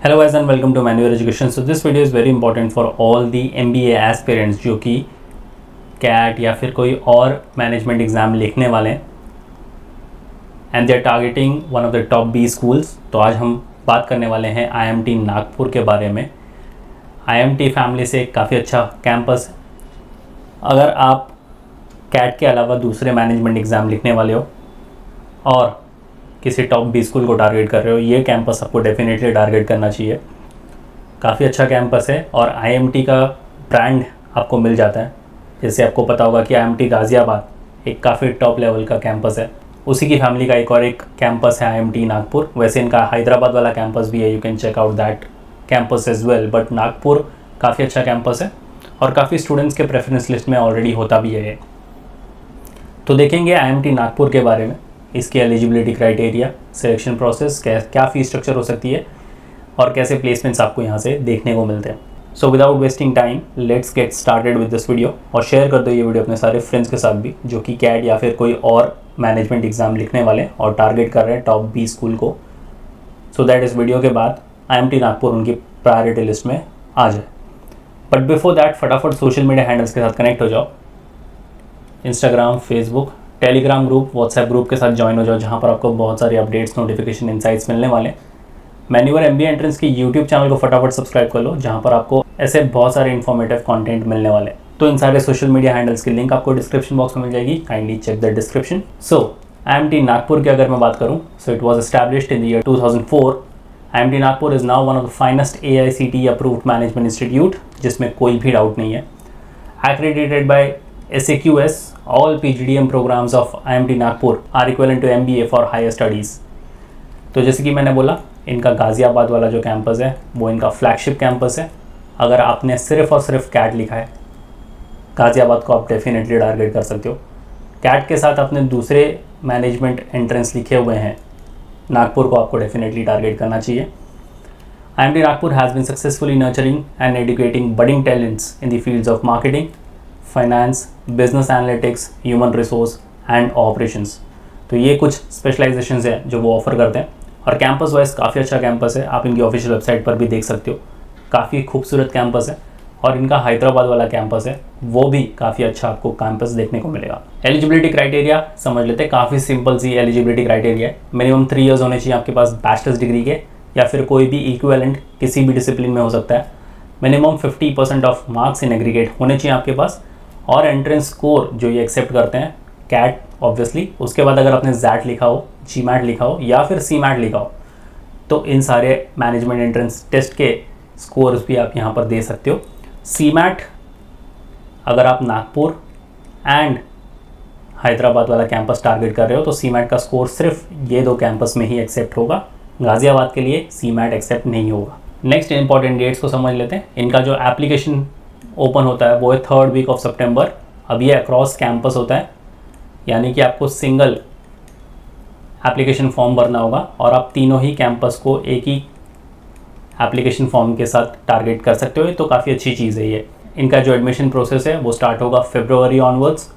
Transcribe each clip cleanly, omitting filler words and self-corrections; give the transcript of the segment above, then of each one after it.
Hello guys and welcome to Manual Education. So this video is very important for all the MBA aspirants जो कि CAT या फिर कोई और management exam लिखने वाले हैं and they are targeting one of the top B schools. तो आज हम बात करने वाले हैं IMT नागपुर के बारे में। IMT फैमिली से काफ़ी अच्छा कैंपस है। अगर आप CAT के अलावा दूसरे मैनेजमेंट एग्ज़ाम लिखने वाले हो और किसी टॉप बी स्कूल को टारगेट कर रहे हो, ये कैंपस आपको डेफिनेटली टारगेट करना चाहिए। काफ़ी अच्छा कैंपस है और IMT का ब्रांड आपको मिल जाता है। जैसे आपको पता होगा कि IMT गाज़ियाबाद एक काफ़ी टॉप लेवल का कैंपस है, उसी की फैमिली का एक कैंपस है IMT नागपुर। वैसे इनका हैदराबाद वाला कैंपस भी है, you can check out that campus as well, but Nagpur काफ़ी अच्छा कैंपस है और काफ़ी स्टूडेंट्स के प्रेफरेंस लिस्ट में ऑलरेडी होता भी है। तो देखेंगे IMT नागपुर के बारे में, इसकी एलिजिबिलिटी क्राइटेरिया, सिलेक्शन प्रोसेस, क्या फ़ी स्ट्रक्चर हो सकती है और कैसे प्लेसमेंट्स आपको यहाँ से देखने को मिलते हैं। So without wasting time let's get started with this video. और शेयर कर दो ये वीडियो अपने सारे फ्रेंड्स के साथ भी जो कि CAT या फिर कोई और मैनेजमेंट एग्ज़ाम लिखने वाले और टारगेट कर रहे हैं टॉप बी स्कूल को, सो दैट इस वीडियो के बाद IMT नागपुर उनकी प्रायोरिटी लिस्ट में आ जाए। बट बिफोर दैट फटाफट सोशल मीडिया हैंडल्स के साथ कनेक्ट हो जाओ। Instagram, Facebook, Telegram group, WhatsApp group के साथ ज्वाइन हो जाओ, जहाँ पर आपको बहुत सारी अपडेट्स, नोटिफिकेशन, इंसाइट्स मिलने वाले हैं। मैन्यूअर MBA एंट्रेंस की यूट्यूब चैनल को फटाफट सब्सक्राइब कर लो, जहाँ पर आपको ऐसे बहुत सारे इन्फॉर्मेटिव कंटेंट मिलने वाले हैं। तो इन सारे सोशल मीडिया हैंडल्स की लिंक आपको डिस्क्रिप्शन बॉक्स में मिल जाएगी, kindly check the description. So IMT Nagpur की अगर मैं बात करूँ, so it was established in the year 2004। IMT Nagpur is now one of the finest AICTE approved management institute, जिसमें कोई भी डाउट नहीं है। Accredited by SAQS, all PGDM programs of IMT Nagpur are equivalent to MBA for higher studies। तो जैसे कि मैंने बोला, इनका गाज़ियाबाद वाला जो कैंपस है वो इनका फ्लैगशिप कैंपस है। अगर आपने सिर्फ और सिर्फ CAT लिखा है, गाज़ियाबाद को आप डेफिनेटली टारगेट कर सकते हो। CAT के साथ अपने दूसरे मैनेजमेंट एंट्रेंस लिखे हुए हैं, नागपुर को आपको डेफिनेटली टारगेट करना चाहिए। IMT Nagpur has been successfully nurturing and educating budding talents in the fields of marketing, finance, business analytics, human resource and operations. तो ये कुछ स्पेशलाइजेशंस हैं जो वो ऑफर करते हैं और कैंपस वाइज काफ़ी अच्छा कैंपस है। आप इनकी ऑफिशियल वेबसाइट पर भी देख सकते हो, काफ़ी खूबसूरत कैंपस है। और इनका हैदराबाद वाला कैंपस है, वो भी काफ़ी अच्छा आपको कैंपस देखने को मिलेगा। एलिजिबिलिटी क्राइटेरिया समझ लेते हैं, काफ़ी सिंपल सी एलिजिबिलिटी क्राइटेरिया है। मिनिमम 3 ईयर्स होने चाहिए आपके पास बैचलर्स डिग्री के, या फिर कोई भी इक्विवेलेंट किसी भी डिसिप्लिन में हो सकता है। Minimum 50% of marks in aggregate होने चाहिए आपके पास, और एंट्रेंस स्कोर जो ये एक्सेप्ट करते हैं CAT ऑब्वियसली। उसके बाद अगर आपने ZAT लिखा हो, GMAT लिखा हो या फिर CMAT लिखा हो, तो इन सारे मैनेजमेंट एंट्रेंस टेस्ट के स्कोर्स भी आप यहाँ पर दे सकते हो। CMAT अगर आप नागपुर एंड हैदराबाद वाला कैंपस टारगेट कर रहे हो तो CMAT का स्कोर सिर्फ ये 2 कैंपस में ही एक्सेप्ट होगा। गाज़ियाबाद के लिए CMAT एक्सेप्ट नहीं होगा। नेक्स्ट इंपॉर्टेंट डेट्स को समझ लेते हैं। इनका जो एप्लीकेशन ओपन होता है वो है 3rd वीक ऑफ सितंबर। अब ये अक्रॉस कैंपस होता है, यानी कि आपको सिंगल एप्लीकेशन फॉर्म भरना होगा और आप तीनों ही कैंपस को एक ही एप्लीकेशन फॉर्म के साथ टारगेट कर सकते हो। तो काफ़ी अच्छी चीज़ है ये। इनका जो एडमिशन प्रोसेस है वो स्टार्ट होगा फरवरी ऑनवर्ड्स।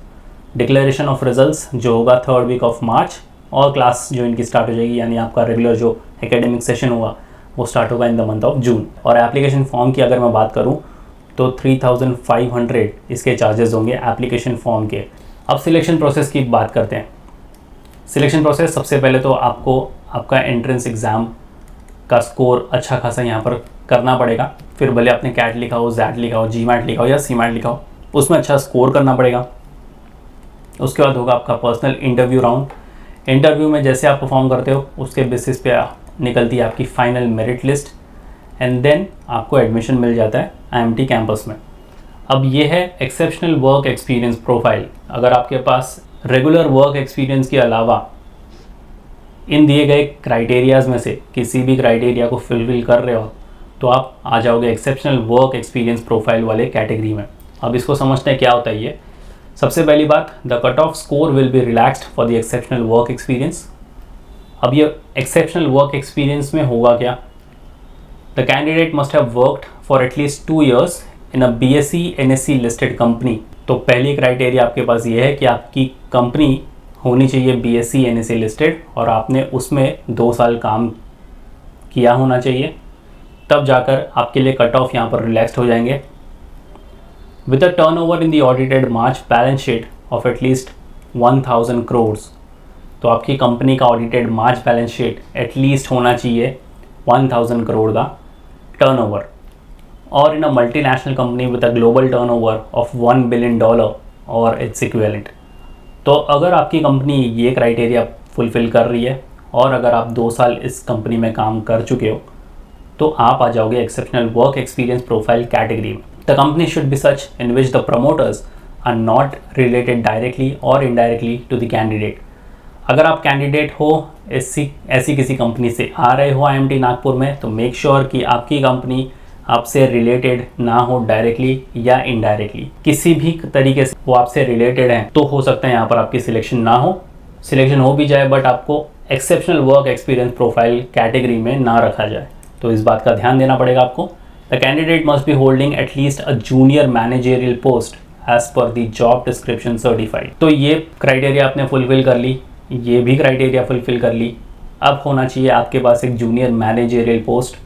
डिक्लेरेशन ऑफ रिजल्ट्स जो होगा 3rd वीक ऑफ मार्च, और क्लास जो इनकी स्टार्ट हो जाएगी, यानी आपका रेगुलर जो एकेडमिक सेशन होगा वो स्टार्ट होगा in the month of June. और एप्लीकेशन फॉर्म की अगर मैं बात करूँ तो 3500 इसके चार्जेस होंगे एप्लीकेशन फॉर्म के। अब सिलेक्शन प्रोसेस की बात करते हैं। सिलेक्शन प्रोसेस, सबसे पहले तो आपको आपका एंट्रेंस एग्ज़ाम का स्कोर अच्छा खासा यहाँ पर करना पड़ेगा। फिर भले आपने CAT लिखा हो, ZAT लिखा हो, GMAT लिखा हो या CMAT लिखा हो, उसमें अच्छा स्कोर करना पड़ेगा। उसके बाद होगा आपका पर्सनल इंटरव्यू राउंड। इंटरव्यू में जैसे आप परफॉर्म करते हो उसके बेसिस पे निकलती है आपकी final merit list, and then आपको एडमिशन मिल जाता है IMT कैंपस में। अब ये है एक्सेप्शनल वर्क एक्सपीरियंस प्रोफाइल। अगर आपके पास रेगुलर वर्क एक्सपीरियंस के अलावा इन दिए गए क्राइटेरियाज़ में से किसी भी क्राइटेरिया को फुलफिल कर रहे हो तो आप आ जाओगे एक्सेप्शनल वर्क एक्सपीरियंस प्रोफाइल वाले कैटेगरी में। अब इसको समझते हैं क्या होता है ये। सबसे पहली बात, the cut off score will be relaxed for the exceptional work experience. अब ये एक्सेप्शनल वर्क एक्सपीरियंस में होगा क्या? The candidate must have worked for at least 2 years in a BSc NSC listed company। तो पहली क्राइटेरिया आपके पास ये है कि आपकी कंपनी होनी चाहिए BSc NSC लिस्टेड और आपने उसमें 2 साल काम किया होना चाहिए। तब जाकर आपके लिए कट ऑफ यहाँ पर रिलैक्सड हो जाएंगे। With a turnover in the audited March balance sheet of at least 1000 crore, तो आपकी कंपनी का audited March balance sheet at least होना चाहिए 1000 करोड़ का टर्नओवर, और in a multinational company with a global turnover of $1 billion और इट्स इक्विवेलेंट। तो अगर आपकी कंपनी ये क्राइटेरिया फुलफ़िल कर रही है और अगर आप 2 साल इस कंपनी में काम कर चुके हो, तो आप आ जाओगे exceptional work experience profile category में। The company should be such in which the promoters are not related directly और इनडायरेक्टली टू द कैंडिडेट। अगर आप कैंडिडेट हो ऐसी किसी कंपनी से आ रहे हो IMT नागपुर में, तो मेक श्योर कि आपकी कंपनी आपसे रिलेटेड ना हो डायरेक्टली या इनडायरेक्टली, किसी भी तरीके से वो आपसे रिलेटेड हैं, तो हो सकता है यहाँ पर आपकी सिलेक्शन ना हो, सिलेक्शन हो भी जाए बट आपको exceptional work experience profile category में ना रखा जाए। तो इस बात का ध्यान देना पड़ेगा आपको। The candidate must be holding at least a junior managerial post as per the job description certified. तो ये क्राइटेरिया आपने फुलफिल कर ली, ये भी क्राइटेरिया फुलफिल कर ली। अब होना चाहिए आपके पास एक जूनियर मैनेजरियल पोस्ट,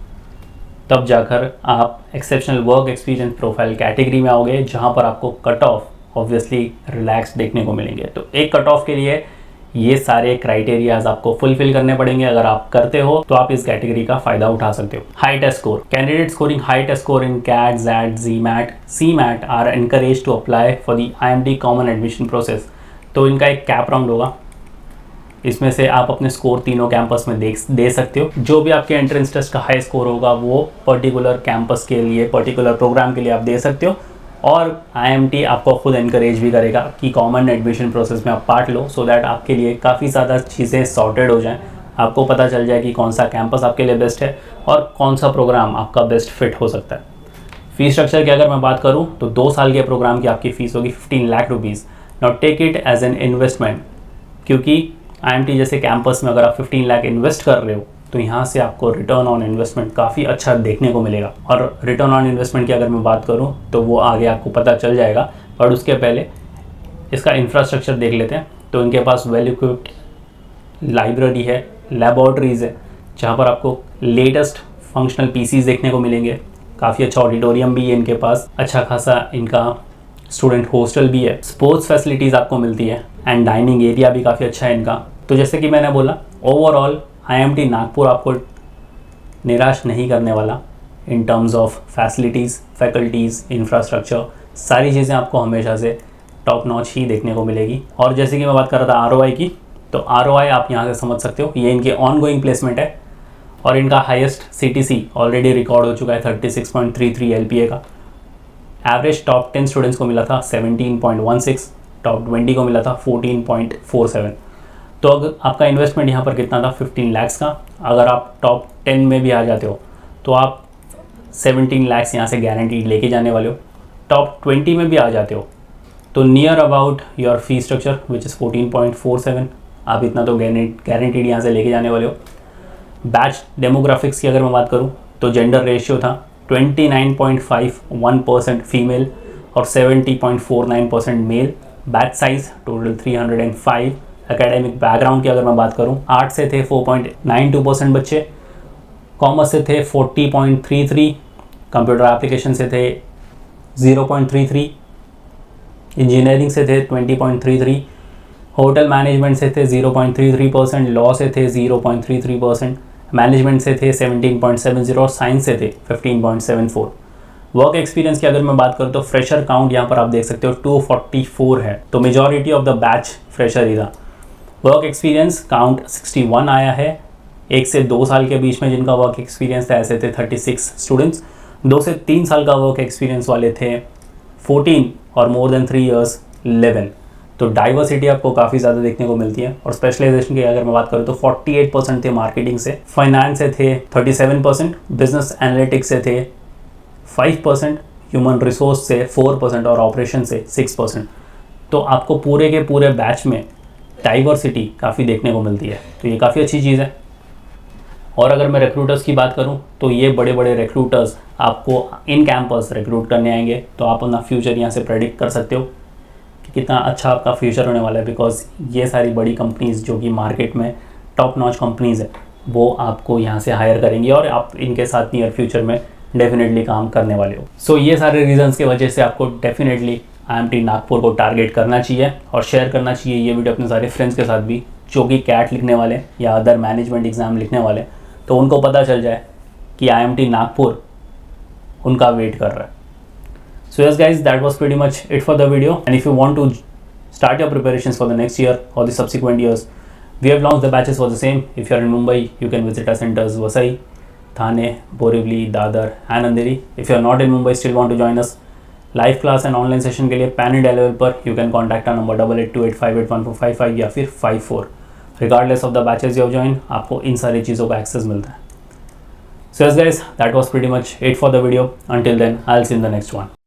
तब जाकर आप exceptional work experience profile category में आओगे, जहां पर आपको कट ऑफ ऑब्वियसली रिलैक्स देखने को मिलेंगे। तो एक कट ऑफ के लिए ये सारे क्राइटेरियाज आपको फुलफिल करने पड़ेंगे। अगर आप करते हो तो आप इस कैटेगरी का फायदा उठा सकते हो। High test score, candidate scoring high test score in CAT, ZAT, GMAT, CMAT are encourage to apply for the IMT common admission process. तो इनका एक कैप राउंड होगा, इसमें से आप अपने स्कोर तीनों कैंपस में दे सकते हो। जो भी आपके एंट्रेंस टेस्ट का हाई स्कोर होगा वो पर्टिकुलर कैंपस के लिए, पर्टिकुलर प्रोग्राम के लिए आप दे सकते हो, और IMT आपको खुद एनकरेज भी करेगा कि कॉमन एडमिशन प्रोसेस में आप पार्ट लो, सो दैट आपके लिए काफ़ी ज़्यादा चीज़ें सॉर्टेड हो जाएं, आपको पता चल जाए कि कौन सा कैंपस आपके लिए बेस्ट है और कौन सा प्रोग्राम आपका बेस्ट फिट हो सकता है। फीस स्ट्रक्चर की अगर मैं बात करूँ तो 2 साल के प्रोग्राम की आपकी फ़ीस होगी 15 lakh rupees. Not take it as an investment, क्योंकि IMT जैसे कैंपस में अगर आप 15 लाख इन्वेस्ट कर रहे हो तो यहाँ से आपको रिटर्न ऑन इन्वेस्टमेंट काफ़ी अच्छा देखने को मिलेगा। और रिटर्न ऑन इन्वेस्टमेंट की अगर मैं बात करूँ तो वो आगे आपको पता चल जाएगा, बट उसके पहले इसका इंफ्रास्ट्रक्चर देख लेते हैं। तो इनके पास वेल इक्विप्ड लाइब्रेरी है, लैबोरेटरीज़ है, जहाँ पर आपको लेटेस्ट फंक्शनल PCs देखने को मिलेंगे, काफ़ी अच्छा ऑडिटोरियम भी है इनके पास, अच्छा खासा इनका स्टूडेंट हॉस्टल भी है, स्पोर्ट्स फैसिलिटीज़ आपको मिलती है, एंड डाइनिंग एरिया भी काफ़ी अच्छा है इनका। तो जैसे कि मैंने बोला, ओवरऑल IMT नागपुर आपको निराश नहीं करने वाला in terms of facilities, faculties, infrastructure, सारी चीज़ें आपको हमेशा से टॉप नॉच ही देखने को मिलेगी। और जैसे कि मैं बात कर रहा था ROI की, तो ROI आप यहाँ से समझ सकते हो, ये इनके ऑनगोइंग प्लेसमेंट है और इनका हाईएस्ट CTC ऑलरेडी रिकॉर्ड हो चुका है 36.33 LPA का। एवरेज टॉप 10 स्टूडेंट्स को मिला था 17.16, टॉप 20 को मिला था 14.47। तो अगर आपका इन्वेस्टमेंट यहाँ पर कितना था 15 लाख का, अगर आप टॉप 10 में भी आ जाते हो तो आप 17 लाख यहाँ से गारंटीड लेके जाने वाले हो। टॉप 20 में भी आ जाते हो तो near about your fee structure which is 14.47, आप इतना तो गारंटीड यहाँ से लेके जाने वाले हो। बैच डेमोग्राफिक्स की अगर मैं बात करूँ तो जेंडर रेशियो था 29.51% फीमेल और 70.49% male. Batch size total 305। Academic background की अगर मैं बात करूं, आर्ट से थे 4.92% बच्चे, कॉमर्स से थे 40.33, कंप्यूटर एप्लीकेशन से थे 0.33, इंजीनियरिंग से थे 20.33, होटल मैनेजमेंट से थे 0.33%, लॉ से थे 0.33%, मैनेजमेंट से थे 17.70 और साइंस से थे 15.74। वर्क एक्सपीरियंस की अगर मैं बात करूँ तो फ्रेशर काउंट यहाँ पर आप देख सकते हो 244 है, तो majority of the batch fresher ही था। वर्क एक्सपीरियंस काउंट 61 आया है। 1 से 2 साल के बीच में जिनका वर्क एक्सपीरियंस था ऐसे थे 36 स्टूडेंट्स। 2 से 3 साल का वर्क एक्सपीरियंस वाले थे 14 और मोर देन 3 years 11। तो डाइवर्सिटी आपको काफ़ी ज़्यादा देखने को मिलती है। और स्पेशलाइजेशन की अगर मैं बात करूँ तो 48% थे मार्केटिंग से, फाइनेंस से थे 37%, बिजनेस एनालिटिक्स से थे 5%, ह्यूमन रिसोर्स से 4% और ऑपरेशन से 6%। तो आपको पूरे के पूरे बैच में डाइवर्सिटी काफ़ी देखने को मिलती है, तो ये काफ़ी अच्छी चीज़ है। और अगर मैं रिक्रूटर्स की बात करूं तो ये बड़े बड़े रिक्रूटर्स आपको इन कैंपस रिक्रूट करने आएंगे, तो आप अपना फ्यूचर यहाँ से प्रेडिक्ट कर सकते हो कि कितना अच्छा आपका फ्यूचर होने वाला है, बिकॉज ये सारी बड़ी कंपनीज़ जो कि मार्केट में टॉप नॉच कंपनीज़ है वो आपको यहाँ से हायर करेंगे और आप इनके साथ नियर फ्यूचर में डेफिनेटली काम करने वाले हो। सो ये सारे रीजंस की वजह से आपको डेफिनेटली IMT नागपुर को टारगेट करना चाहिए और शेयर करना चाहिए ये वीडियो अपने सारे फ्रेंड्स के साथ भी जो कि कैट लिखने वाले या अदर मैनेजमेंट एग्ज़ाम लिखने वाले, तो उनको पता चल जाए कि IMT नागपुर उनका वेट कर रहा है। So yes guys, that was pretty much it for the video, and if you want to start your preparations for the next year or the subsequent years, we have launched the batches for the same. If you are in Mumbai, you can visit our centers Vasai, Thane, Borivali, Dadar and Andheri. If you are not in Mumbai, still want to join us live class and online session के लिए pan India level पर you can contact our number 8828581455 या फिर 54. Regardless of the batches you have joined, आपको इन सारी चीज़ों का access मिलता है. So yes guys, that was pretty much it for the video. Until then, I'll see you in the next one.